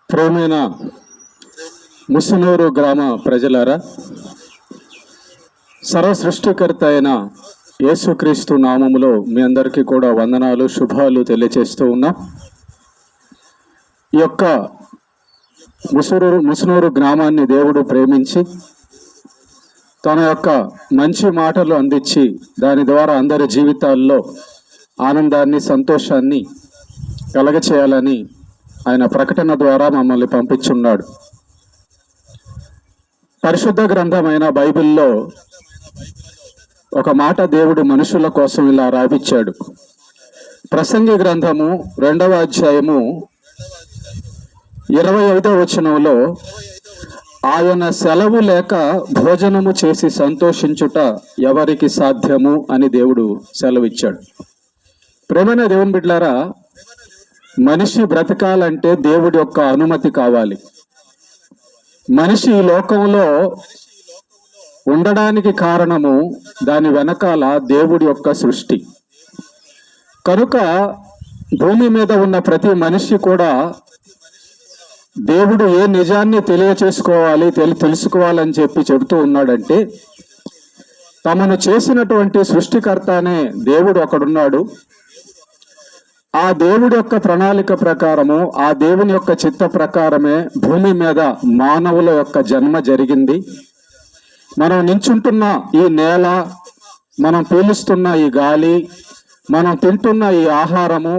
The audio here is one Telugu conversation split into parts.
ప్రియమైన ముసునూరు గ్రామ ప్రజలారా, సర్వ సృష్టికర్త అయిన యేసుక్రీస్తు నామములో మీ అందరికీ కూడా వందనాలు, శుభాలు తెలియజేస్తూ ఉన్నాం. ఈ యొక్క ముసునూరు గ్రామాన్ని దేవుడు ప్రేమించి తన యొక్క మంచి మాటలు అందించి దాని ద్వారా అందరి జీవితాల్లో ఆనందాన్ని, సంతోషాన్ని కలగచేయాలని ఆయన ప్రకటన ద్వారా మమ్మల్ని పంపించున్నాడు. పరిశుద్ధ గ్రంథమైన బైబిల్లో ఒక మాట దేవుడు మనుషుల కోసం ఇలా రాయించాడు. ప్రసంగి గ్రంథము 2వ అధ్యాయము 25వ వచనంలో, ఆయన సెలవు లేక భోజనము చేసి సంతోషించుట ఎవరికి సాధ్యము అని దేవుడు సెలవిచ్చాడు. ప్రేమైన దేవుని బిడ్డలారా, మనిషి బ్రతకాలంటే దేవుడి యొక్క అనుమతి కావాలి. మనిషి ఈ లోకంలో ఉండడానికి కారణము దాని వెనకాల దేవుడి యొక్క సృష్టి. కనుక భూమి మీద ఉన్న ప్రతి మనిషి కూడా దేవుడు ఏ నిజాన్ని తెలియచేసుకోవాలి, తెలుసుకోవాలని చెబుతూ ఉన్నాడంటే, తమను చేసినటువంటి సృష్టికర్త అనే దేవుడు ఒకడున్నాడు. ఆ దేవుడి యొక్క ప్రణాళిక ప్రకారము, ఆ దేవుని యొక్క చిత్త ప్రకారమే భూమి మీద మానవుల యొక్క జన్మ జరిగింది. మనం నించుంటున్న ఈ నేల, మనం పీలుస్తున్న ఈ గాలి, మనం తింటున్న ఈ ఆహారము,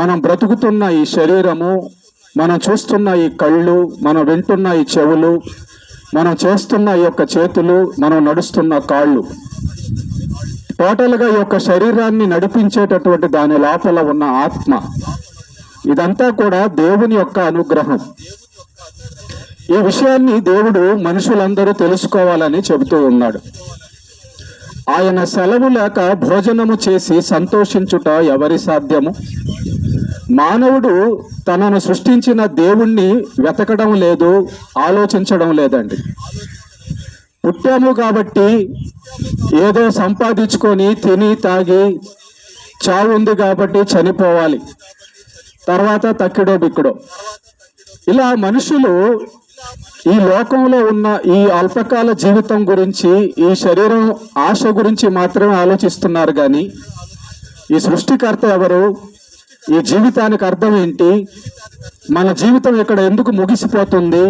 మనం బ్రతుకుతున్న ఈ శరీరము, మనం చూస్తున్న ఈ కళ్ళు, మనం వింటున్న ఈ చెవులు, మనం చేస్తున్న ఈ యొక్క చేతులు, మనం నడుస్తున్న కాళ్ళు, టోటల్గా ఈ యొక్క శరీరాన్ని నడిపించేటటువంటి దాని లోపల ఉన్న ఆత్మ, ఇదంతా కూడా దేవుని యొక్క అనుగ్రహం. ఈ విషయాన్ని దేవుడు మనుషులందరూ తెలుసుకోవాలని చెబుతూ ఉన్నాడు. ఆయన సెలవు లేక భోజనము చేసి సంతోషించుట ఎవరి సాధ్యము? మానవుడు తనను సృష్టించిన దేవుణ్ణి వెతకడం లేదు, ఆలోచించడం లేదండి. పుట్టాము కాబట్టి ఏదో సంపాదించుకొని తిని తాగి, చావు ఉంది కాబట్టి చనిపోవాలి, తర్వాత తక్కిడో బిక్కడో, ఇలా మనుషులు ఈ లోకంలో ఉన్న ఈ అల్పకాల జీవితం గురించి, ఈ శరీరం ఆశ గురించి మాత్రమే ఆలోచిస్తున్నారు. కానీ ఈ సృష్టికర్త ఎవరు, ఈ జీవితానికి అర్థం ఏంటి, మన జీవితం ఇక్కడ ఎందుకు ముగిసిపోతుంది,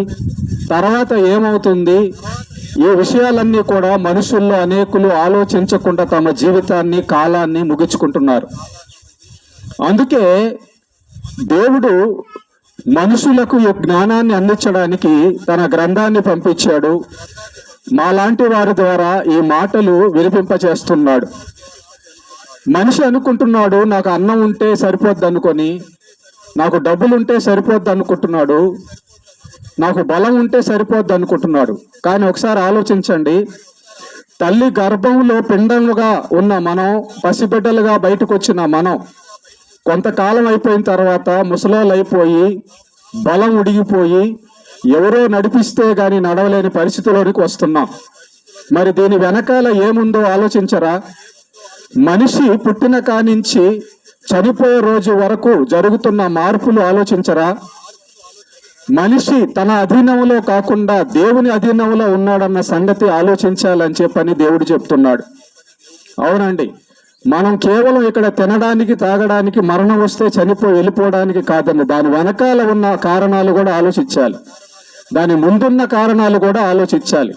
తర్వాత ఏమవుతుంది, ఈ విషయాలన్నీ కూడా మనుషుల్లో అనేకులు ఆలోచించకుండా తమ జీవితాన్ని, కాలాన్ని ముగించుకుంటున్నారు. అందుకే దేవుడు మనుషులకు ఈ జ్ఞానాన్ని అందించడానికి తన గ్రంథాన్ని పంపించాడు. మాలాంటి వారి ద్వారా ఈ మాటలు వినిపింపచేస్తున్నాడు. మనిషి అనుకుంటున్నాడు, నాకు అన్నం ఉంటే సరిపోద్ది అనుకొని, నాకు డబ్బులుంటే సరిపోద్ది అనుకుంటున్నాడు, నాకు బలం ఉంటే సరిపోద్ది అనుకుంటున్నాడు. కానీ ఒకసారి ఆలోచించండి, తల్లి గర్భంలో పిండముగా ఉన్న మనం, పసిబిడ్డలుగా బయటకు వచ్చిన మనం, కొంతకాలం అయిపోయిన తర్వాత ముసలోళ్ళు అయిపోయి, బలం ఉడిగిపోయి, ఎవరో నడిపిస్తే గాని నడవలేని పరిస్థితిలోనికి వస్తున్నాం. మరి దీని వెనకాల ఏముందో ఆలోచించరా? మనిషి పుట్టిన కానించి చనిపోయే రోజు వరకు జరుగుతున్న మార్పులు ఆలోచించరా? మనిషి తన అధీనంలో కాకుండా దేవుని అధీనంలో ఉన్నాడన్న సంగతి ఆలోచించాలని చెప్పని దేవుడు చెప్తున్నాడు. అవునండి, మనం కేవలం ఇక్కడ తినడానికి, తాగడానికి, మరణం వస్తే చనిపోయి వెళ్ళిపోవడానికి కాదండి. దాని వెనకాల ఉన్న కారణాలు కూడా ఆలోచించాలి, దాని ముందున్న కారణాలు కూడా ఆలోచించాలి.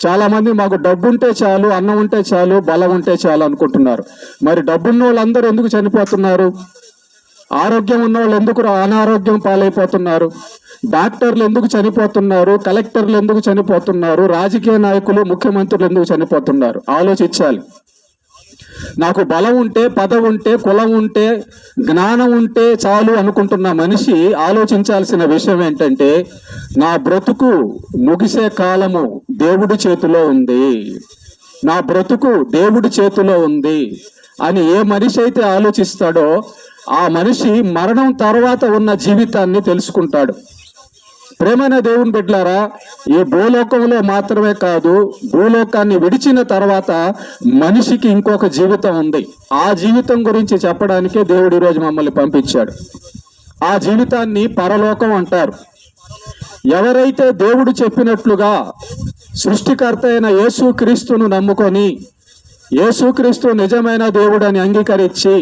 చాలా మంది మాకు డబ్బు ఉంటే చాలు, అన్నం ఉంటే చాలు, బలం ఉంటే చాలు అనుకుంటున్నారు. మరి డబ్బున్న వాళ్ళందరూ ఎందుకు చనిపోతున్నారు? ఆరోగ్యం ఉన్న వాళ్ళు ఎందుకు అనారోగ్యం పాలైపోతున్నారు? డాక్టర్లు ఎందుకు చనిపోతున్నారు? కలెక్టర్లు ఎందుకు చనిపోతున్నారు? రాజకీయ నాయకులు, ముఖ్యమంత్రులు ఎందుకు చనిపోతున్నారు? ఆలోచించాలి. నాకు బలం ఉంటే, పదవి ఉంటే, కులం ఉంటే, జ్ఞానం ఉంటే చాలు అనుకుంటున్న మనిషి ఆలోచించాల్సిన విషయం ఏంటంటే, నా బ్రతుకు ముగిసే కాలము దేవుడి చేతిలో ఉంది, నా బ్రతుకు దేవుడి చేతిలో ఉంది అని ఏ మనిషి అయితే ఆలోచిస్తాడో ఆ మనిషి మరణం తర్వాత ఉన్న జీవితాన్ని తెలుసుకుంటాడు. ప్రేమైన దేవుని బిడ్డలారా, ఈ భూలోకంలో మాత్రమే కాదు, భూలోకాన్ని విడిచిన తర్వాత మనిషికి ఇంకొక జీవితం ఉంది. ఆ జీవితం గురించి చెప్పడానికే దేవుడు ఈరోజు మమ్మల్ని పంపించాడు. ఆ జీవితాన్ని పరలోకం అంటారు. ఎవరైతే దేవుడు చెప్పినట్లుగా సృష్టికర్త అయిన యేసుక్రీస్తును నమ్ముకొని యేసుక్రీస్తు నిజమైన దేవుడని అంగీకరించి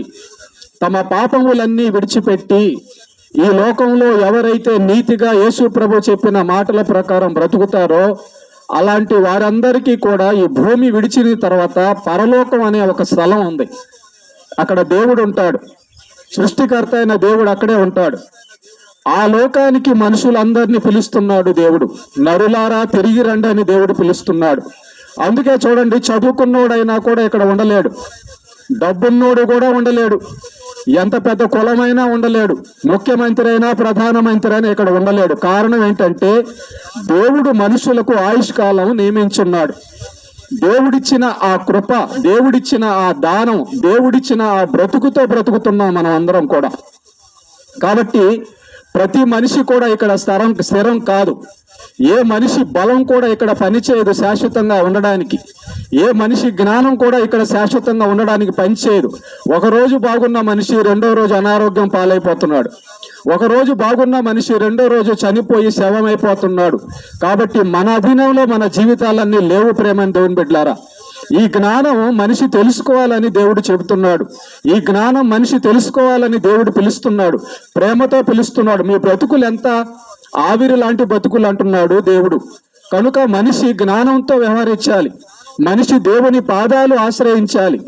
తమ పాపములన్నీ విడిచిపెట్టి ఈ లోకంలో ఎవరైతే నీతిగా యేసు ప్రభు చెప్పిన మాటల ప్రకారం బ్రతుకుతారో అలాంటి వారందరికీ కూడా ఈ భూమి విడిచిన తర్వాత పరలోకం అనే ఒక స్థలం ఉంది. అక్కడ దేవుడు ఉంటాడు, సృష్టికర్త అయిన దేవుడు అక్కడే ఉంటాడు. ఆ లోకానికి మనుషులందరినీ పిలుస్తున్నాడు దేవుడు. నరులారా తిరిగి రండి అని దేవుడు పిలుస్తున్నాడు. అందుకే చూడండి, చదువుకున్నోడైనా కూడా ఇక్కడ ఉండలేడు, డబ్బున్నోడు కూడా ఉండలేడు, ఎంత పెద్ద కులమైనా ఉండలేడు, ముఖ్యమంత్రి అయినా ప్రధానమంత్రి అయినా ఇక్కడ ఉండలేడు. కారణం ఏంటంటే దేవుడు మనుషులకు ఆయుష్కాలం నియమించున్నాడు. దేవుడిచ్చిన ఆ కృప, దేవుడిచ్చిన ఆ దానం, దేవుడిచ్చిన ఆ బ్రతుకుతో బ్రతుకుతున్నాం మనం అందరం కూడా. కాబట్టి ప్రతి మనిషి కూడా ఇక్కడ స్థిరం కాదు. ఏ మనిషి బలం కూడా ఇక్కడ పనిచేయదు శాశ్వతంగా ఉండడానికి. ఏ మనిషి జ్ఞానం కూడా ఇక్కడ శాశ్వతంగా ఉండడానికి పనిచేయదు. ఒకరోజు బాగున్న మనిషి రెండో రోజు అనారోగ్యం పాలైపోతున్నాడు. ఒకరోజు బాగున్న మనిషి రెండో రోజు చనిపోయి శవమైపోతున్నాడు. కాబట్టి మన అధీనంలో మన జీవితాలన్నీ లేవు ప్రేమని దేవుని బిడ్డలారా. ఈ జ్ఞానం మనిషి తెలుసుకోవాలని దేవుడు చెబుతున్నాడు. ఈ జ్ఞానం మనిషి తెలుసుకోవాలని దేవుడు పిలుస్తున్నాడు, ప్రేమతో పిలుస్తున్నాడు. మీ బ్రతుకులు ఎంత ఆవిరి లాంటి బ్రతుకులు అంటున్నాడు దేవుడు. కనుక మనిషి జ్ఞానంతో వ్యవహరించాలి, మనిషి దేవుని పాదాలు ఆశ్రయించాలి,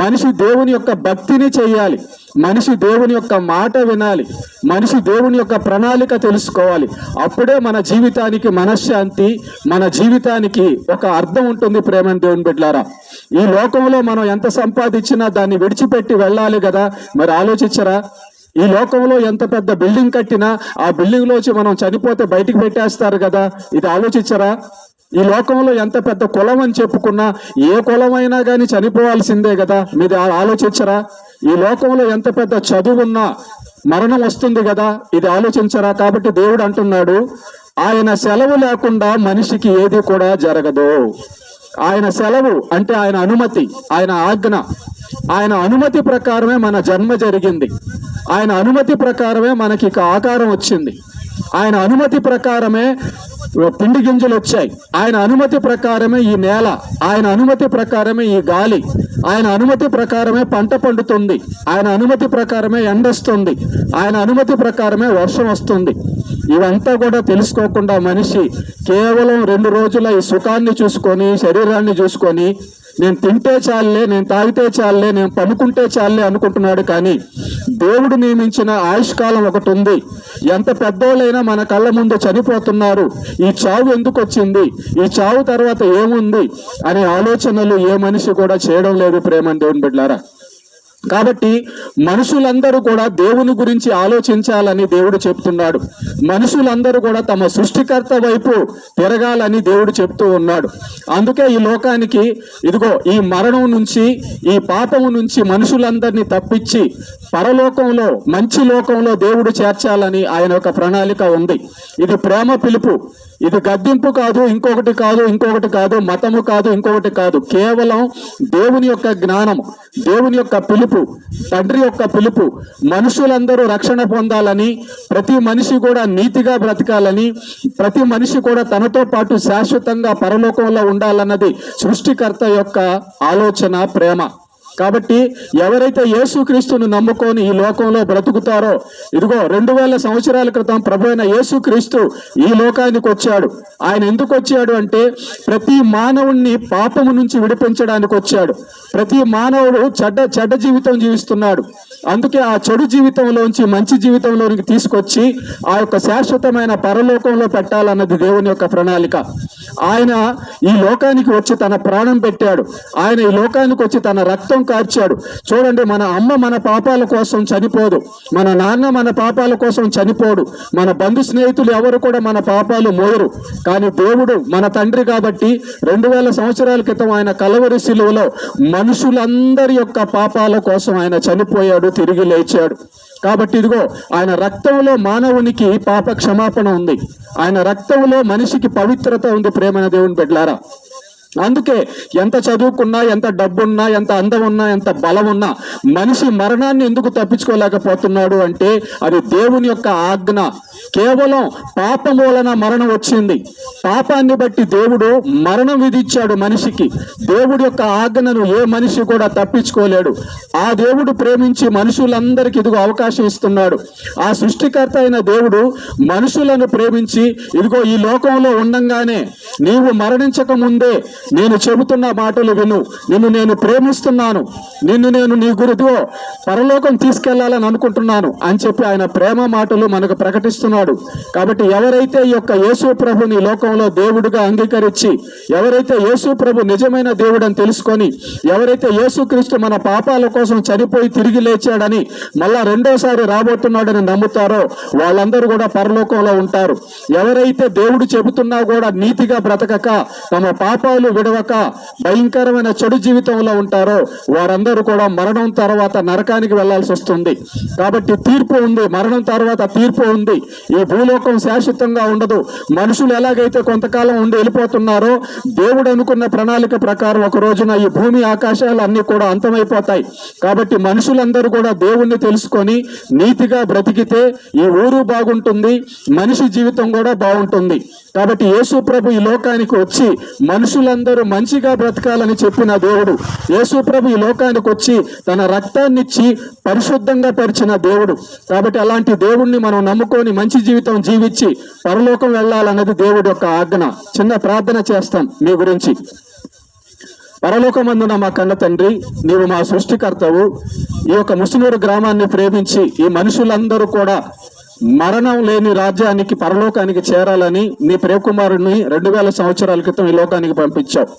మనిషి దేవుని యొక్క భక్తిని చెయ్యాలి, మనిషి దేవుని యొక్క మాట వినాలి, మనిషి దేవుని యొక్క ప్రణాళిక తెలుసుకోవాలి. అప్పుడే మన జీవితానికి మనశ్శాంతి, మన జీవితానికి ఒక అర్థం ఉంటుంది ప్రేమని దేవుని బిడ్డలారా. ఈ లోకంలో మనం ఎంత సంపాదించినా దాన్ని విడిచిపెట్టి వెళ్ళాలి కదా. మరి ఆలోచించరా? ఈ లోకంలో ఎంత పెద్ద బిల్డింగ్ కట్టినా ఆ బిల్డింగ్ లోంచి మనం చనిపోతే బయటికి పెట్టేస్తారు కదా. ఇది ఆలోచించరా? ఈ లోకంలో ఎంత పెద్ద కులం అని చెప్పుకున్నా ఏ కులమైనా కానీ చనిపోవాల్సిందే కదా. మీరు ఆలోచించరా? ఈ లోకంలో ఎంత పెద్ద చదువున్నా మరణం వస్తుంది కదా. ఇది ఆలోచించరా? కాబట్టి దేవుడు అంటున్నాడు, ఆయన సెలవు లేకుండా మనిషికి ఏది కూడా జరగదు. ఆయన సెలవు అంటే ఆయన అనుమతి, ఆయన ఆజ్ఞ. ఆయన అనుమతి ప్రకారమే మన జన్మ జరిగింది. ఆయన అనుమతి ప్రకారమే మనకి ఆకారం వచ్చింది. ఆయన అనుమతి ప్రకారమే పిండి గింజలు వచ్చాయి. ఆయన అనుమతి ప్రకారమే ఈ నేల, ఆయన అనుమతి ప్రకారమే ఈ గాలి, ఆయన అనుమతి ప్రకారమే పంట పండుతుంది, ఆయన అనుమతి ప్రకారమే ఎండొస్తుంది, ఆయన అనుమతి ప్రకారమే వర్షం వస్తుంది. ఇవంతా కూడా తెలుసుకోకుండా మనిషి కేవలం 2 రోజుల ఈ సుఖాన్ని చూసుకొని, శరీరాన్ని చూసుకొని, నేను తింటే చాలే, నేను తాగితే చాలే, నేను పనుకుంటే చాలే అనుకుంటున్నాడు. కానీ దేవుడు నియమించిన ఆయుష్కాలం ఒకటి ఉంది. ఎంత పెద్దోళ్ళైనా మన కళ్ళ ముందు చనిపోతున్నారు. ఈ చావు ఎందుకు వచ్చింది, ఈ చావు తర్వాత ఏముంది అనే ఆలోచనలు ఏ మనిషి కూడా చేయడం లేదు ప్రేమని దేవుని బిడ్డలారా. కాబట్టి మనుషులందరూ కూడా దేవుని గురించి ఆలోచించాలని దేవుడు చెప్తున్నాడు. మనుషులందరూ కూడా తమ సృష్టికర్త వైపు తిరగాలని దేవుడు చెప్తూ ఉన్నాడు. అందుకే ఈ లోకానికి ఇదిగో ఈ మరణం నుంచి, ఈ పాపము నుంచి మనుషులందరినీ తప్పించి పరలోకంలో, మంచి లోకంలో దేవుడు చేర్చాలని ఆయన ఒక ప్రణాళిక ఉంది. ఇది ప్రేమ పిలుపు, ఇది గద్దింపు కాదు, ఇంకొకటి కాదు, మతము కాదు, ఇంకొకటి కాదు. కేవలం దేవుని యొక్క జ్ఞానము, దేవుని యొక్క పిలుపు, తండ్రి యొక్క పిలుపు. మనుషులందరూ రక్షణ పొందాలని, ప్రతి మనిషి కూడా నీతిగా బ్రతకాలని, ప్రతి మనిషి కూడా తనతో పాటు శాశ్వతంగా పరలోకంలో ఉండాలన్నది సృష్టికర్త యొక్క ఆలోచన, ప్రేమ. కాబట్టి ఎవరైతే యేసుక్రీస్తును నమ్ముకొని ఈ లోకంలో బ్రతుకుతారో, ఇదిగో 2000 సంవత్సరాల క్రితం ప్రభు అయిన యేసుక్రీస్తు ఈ లోకానికి వచ్చాడు. ఆయన ఎందుకు వచ్చాడు అంటే ప్రతి మానవుణ్ణి పాపము నుంచి విడిపించడానికి వచ్చాడు. ప్రతి మానవుడు చెడ్డ జీవితం జీవిస్తున్నాడు. అందుకే ఆ చెడు జీవితంలోంచి మంచి జీవితంలోనికి తీసుకొచ్చి ఆ యొక్క శాశ్వతమైన పరలోకంలో పెట్టాలన్నది దేవుని యొక్క ప్రణాళిక. ఆయన ఈ లోకానికి వచ్చి తన ప్రాణం పెట్టాడు. ఆయన ఈ లోకానికి వచ్చి తన రక్తం కార్చాడు. చూడండి, మన అమ్మ మన పాపాల కోసం చనిపోదు, మన నాన్న మన పాపాల కోసం చనిపోడు, మన బంధు స్నేహితులు ఎవరు కూడా మన పాపాలు మోయరు. కానీ దేవుడు మన తండ్రి కాబట్టి 2000 సంవత్సరాల క్రితం ఆయన కలవరి శిలువలో మనుషులందరి యొక్క పాపాల కోసం ఆయన చనిపోయాడు, తిరిగి లేచాడు. కాబట్టి ఇదిగో ఆయన రక్తంలో మానవునికి పాప క్షమాపణ ఉంది. ఆయన రక్తంలో మనిషికి పవిత్రత ఉంది ప్రేమైన దేవుని బిడ్డలారా. అందుకే ఎంత చదువుకున్నా, ఎంత డబ్బున్నా, ఎంత అందం ఉన్నా, ఎంత బలం ఉన్నా మనిషి మరణాన్ని ఎందుకు తప్పించుకోలేకపోతున్నాడు అంటే అది దేవుని యొక్క ఆజ్ఞ. కేవలం పాపం వలన మరణం వచ్చింది. పాపాన్ని బట్టి దేవుడు మరణం విధించాడు మనిషికి. దేవుడి యొక్క ఆజ్ఞను ఏ మనిషి కూడా తప్పించుకోలేడు. ఆ దేవుడు ప్రేమించి మనుషులందరికీ ఇదిగో అవకాశం ఇస్తున్నాడు. ఆ సృష్టికర్త అయిన దేవుడు మనుషులను ప్రేమించి ఇదిగో ఈ లోకంలో ఉండంగానే నీవు మరణించక ముందే నేను చెబుతున్న మాటలు విను, నిన్ను నేను ప్రేమిస్తున్నాను, నిన్ను నేను నీ గురితో పరలోకం తీసుకెళ్లాలని అనుకుంటున్నాను అని చెప్పి ఆయన ప్రేమ మాటలు మనకు ప్రకటిస్తున్నాడు. కాబట్టి ఎవరైతే ఈ యొక్క యేసు ప్రభుని లోకంలో దేవుడిగా అంగీకరించి, ఎవరైతే యేసు ప్రభు నిజమైన దేవుడు అని తెలుసుకొని, ఎవరైతే యేసుక్రీస్తు మన పాపాల కోసం చనిపోయి తిరిగి లేచాడని మళ్ళా రెండోసారి రాబోతున్నాడని నమ్ముతారో వాళ్ళందరూ కూడా పరలోకంలో ఉంటారు. ఎవరైతే దేవుడు చెబుతున్నా కూడా నీతిగా బ్రతకక, తమ పాపాలు విడవక భయంకరమైన చెడు జీవితంలో ఉంటారో వారందరూ కూడా మరణం తర్వాత నరకానికి వెళ్లాల్సి వస్తుంది. కాబట్టి తీర్పు ఉంది, మరణం తర్వాత తీర్పు ఉంది. ఈ భూలోకం శాశ్వతంగా ఉండదు. మనుషులు ఎలాగైతే కొంతకాలం ఉండి వెళ్ళిపోతున్నారో దేవుడు అనుకున్న ప్రణాళిక ప్రకారం ఒక రోజున ఈ భూమి ఆకాశాలు అన్ని కూడా అంతమైపోతాయి. కాబట్టి మనుషులందరూ కూడా దేవుణ్ణి తెలుసుకొని నీతిగా బ్రతికితే ఈ ఊరు బాగుంటుంది, మనిషి జీవితం కూడా బాగుంటుంది. కాబట్టి యేసు ప్రభు ఈ లోకానికి వచ్చి మనుషులందరూ మంచిగా బ్రతకాలని చెప్పిన దేవుడు. యేసు ప్రభు ఈ లోకానికి వచ్చి తన రక్తాన్నిచ్చి పరిశుద్ధంగా పరిచిన దేవుడు. కాబట్టి అలాంటి దేవుణ్ణి మనం నమ్ముకొని మంచి జీవితం జీవించి పరలోకం వెళ్ళాలన్నది దేవుడి యొక్క ఆజ్ఞ. చిన్న ప్రార్థన చేస్తాం మీ గురించి. పరలోకమందున మా కన్న తండ్రి, నీవు మా సృష్టికర్తవు. ఈ యొక్క ముసునూరు గ్రామాన్ని ప్రేమించి ఈ మనుషులందరూ కూడా మరణం లేని రాజ్యానికి, పరలోకానికి చేరాలని నీ ప్రియకుమారుడిని 2000 సంవత్సరాల క్రితం ఈ లోకానికి పంపించావు.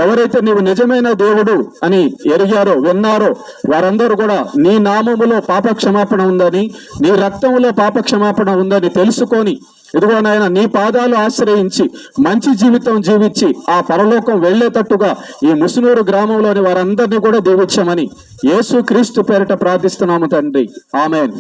ఎవరైతే నీవు నిజమైన దేవుడు అని ఎరిగారో, విన్నారో వారందరూ కూడా నీ నామములో పాప క్షమాపణ ఉందని, నీ రక్తంలో పాప క్షమాపణ ఉందని తెలుసుకొని ఇదిగో నాయన నీ పాదాలు ఆశ్రయించి మంచి జీవితం జీవించి ఆ పరలోకం వెళ్లేటట్టుగా ఈ ముసునూరు గ్రామంలోని వారందరినీ కూడా దీవించమని యేసు క్రీస్తు పేరిట ప్రార్థిస్తున్నాము తండ్రి. ఆమేన్.